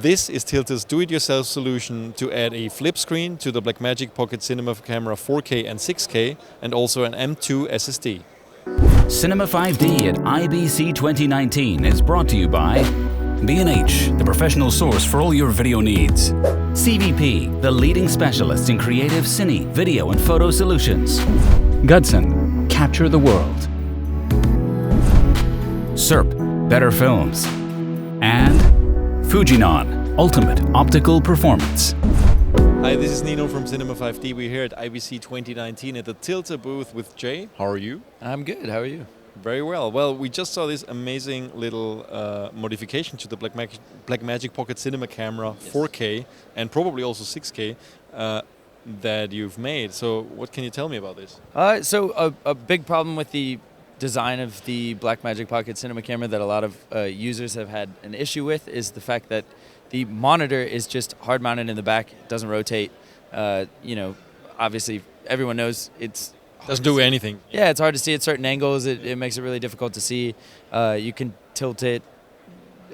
This is Tilta's do-it-yourself solution to add a flip screen to the Blackmagic Pocket Cinema camera 4K and 6K, and also an M2 SSD. Cinema 5D at IBC 2019 is brought to you by B&H, the professional source for all your video needs. CVP, the leading specialist in creative cine, video and photo solutions. Gudson, capture the world. SERP, better films. And Fujinon, ultimate optical performance. Hi, this is Nino from Cinema 5D. We're here at IBC 2019 at the Tilta booth with Jay. How are you? I'm good. How are you? Very well. Well, we just saw this amazing little modification to the Blackmagic Pocket Cinema camera, yes. 4K and probably also 6K, that you've made. So what can you tell me about this? So a big problem with the design of the Blackmagic Pocket Cinema camera that a lot of users have had an issue with is the fact that the monitor is just hard mounted in the back. It doesn't rotate. Obviously everyone knows it's doesn't do anything. Yeah, it's hard to see at certain angles. It makes it really difficult to see. You can tilt it.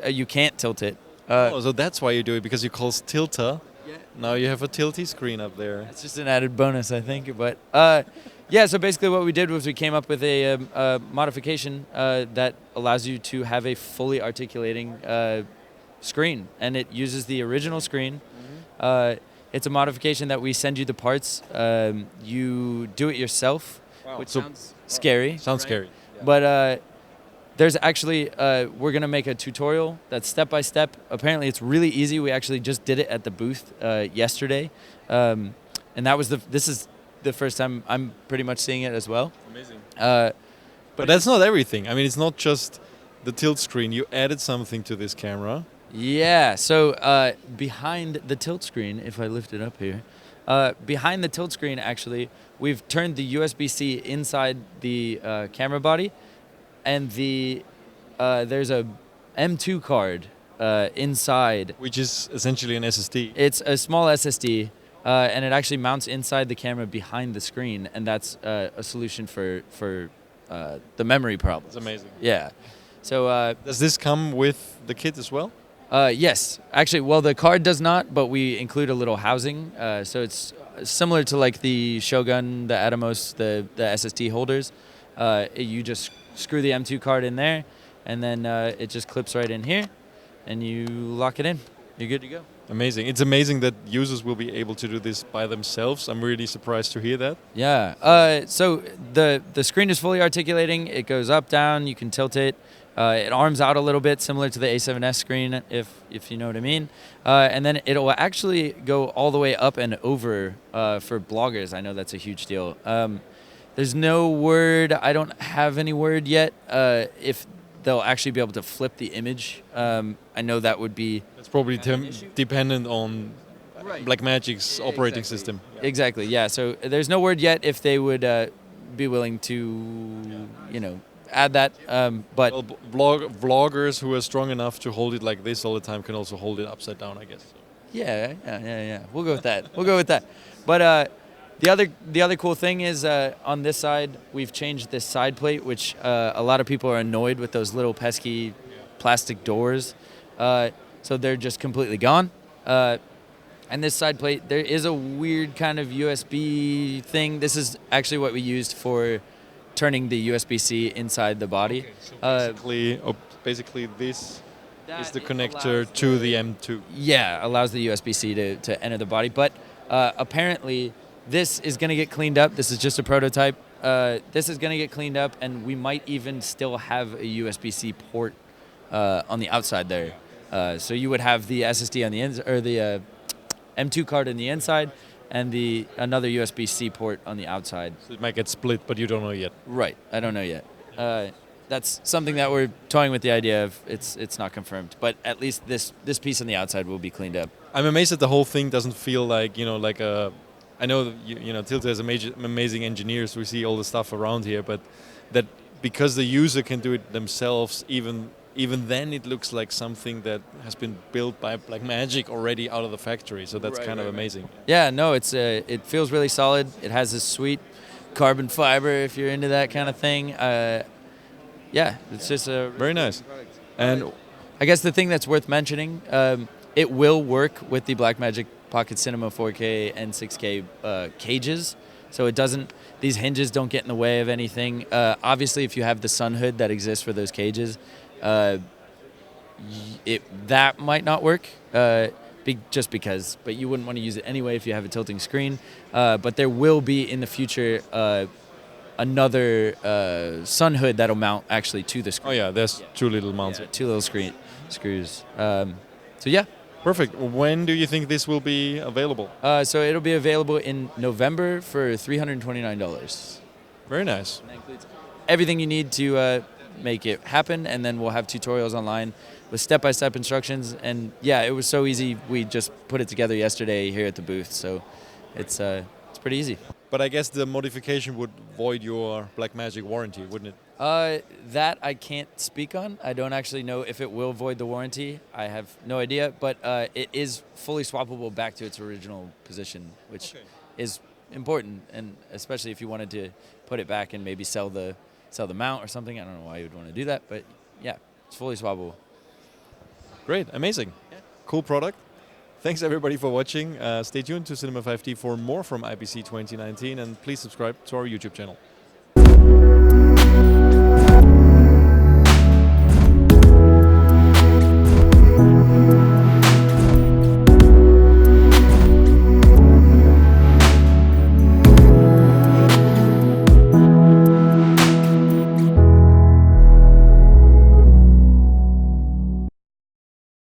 You can't tilt it. So that's why you do it, because you call Tilta. Yeah. Now you have a tilty screen up there. It's just an added bonus, I think. But yeah, so basically what we did was we came up with a modification that allows you to have a fully articulating screen, and it uses the original screen. Mm-hmm. It's a modification that we send you the parts. You do it yourself, which sounds scary. Sounds scary. Yeah. But there's actually, we're going to make a tutorial that's step-by-step. Apparently it's really easy. We actually just did it at the booth yesterday. And that was this is the first time I'm pretty much seeing it as well. Amazing. But that's not everything. I mean, it's not just the tilt screen. You added something to this camera. Yeah, so behind the tilt screen, if I lift it up here, behind the tilt screen, actually, we've turned the USB-C inside the camera body, and there's a M2 card inside. Which is essentially an SSD. It's a small SSD, and it actually mounts inside the camera behind the screen, and that's a solution for the memory problem. It's amazing. Yeah. So does this come with the kit as well? Yes, actually, well, the card does not, but we include a little housing. So it's similar to like the Shogun, the Atomos, the SSD holders. You just screw the M2 card in there, and then it just clips right in here, and you lock it in. You're good to go. Amazing. It's amazing that users will be able to do this by themselves. I'm really surprised to hear that. Yeah. So the screen is fully articulating. It goes up, down. You can tilt it. It arms out a little bit, similar to the A7S screen, if you know what I mean. And then it'll actually go all the way up and over for bloggers. I know that's a huge deal. There's no word. I don't have any word yet if they'll actually be able to flip the image. I know that would be... It's probably dependent on Blackmagic's operating system. Yeah. Exactly, yeah. So there's no word yet if they would be willing to, add that, but well, vloggers who are strong enough to hold it like this all the time can also hold it upside down, I guess. So. Yeah. We'll go with that. But the other cool thing is on this side we've changed this side plate, which a lot of people are annoyed with those little pesky plastic doors. So they're just completely gone. And this side plate, there is a weird kind of USB thing. This is actually what we used for turning the USB-C inside the body. Okay, so basically this is the connector to the M2. Yeah, allows the USB-C to enter the body. But apparently this is going to get cleaned up. This is just a prototype. This is going to get cleaned up, and we might even still have a USB-C port on the outside there. So you would have the SSD on the inside, or the M2 card on the inside, and another USB-C port on the outside. So it might get split, but you don't know yet. Right, I don't know yet. That's something that we're toying with the idea of. It's not confirmed, but at least this piece on the outside will be cleaned up. I'm amazed that the whole thing doesn't feel like I know that, Tilta has amazing engineers. We see all the stuff around here, but that because the user can do it themselves, even then it looks like something that has been built by Blackmagic already out of the factory. So that's kind of amazing. Yeah, no, it feels really solid. It has this sweet carbon fiber if you're into that kind of thing. Yeah, it's just a very nice. And I guess the thing that's worth mentioning, it will work with the Blackmagic Pocket Cinema 4K and 6K cages. So it doesn't, these hinges don't get in the way of anything. Obviously, if you have the sun hood that exists for those cages, that might not work, just because. But you wouldn't want to use it anyway if you have a tilting screen. But there will be in the future another sun hood that'll mount actually to the screen. Oh yeah, there's 2 little mounts. Yeah, 2 little screws. So yeah. Perfect. When do you think this will be available? So it'll be available in November for $329. Very nice. And that includes everything you need to make it happen, and then we'll have tutorials online with step-by-step instructions. And yeah, it was so easy. We just put it together yesterday here at the booth, so it's pretty easy. But I guess the modification would void your Blackmagic warranty, wouldn't it? That I can't speak on. I don't actually know if it will void the warranty. I have no idea, but it is fully swappable back to its original position, which is important, and especially if you wanted to put it back and maybe sell the mount or something. I don't know why you would want to do that, but yeah, it's fully swappable. Great, amazing. Yeah. Cool product. Thanks everybody for watching. Stay tuned to Cinema 5D for more from IBC 2019, and please subscribe to our YouTube channel.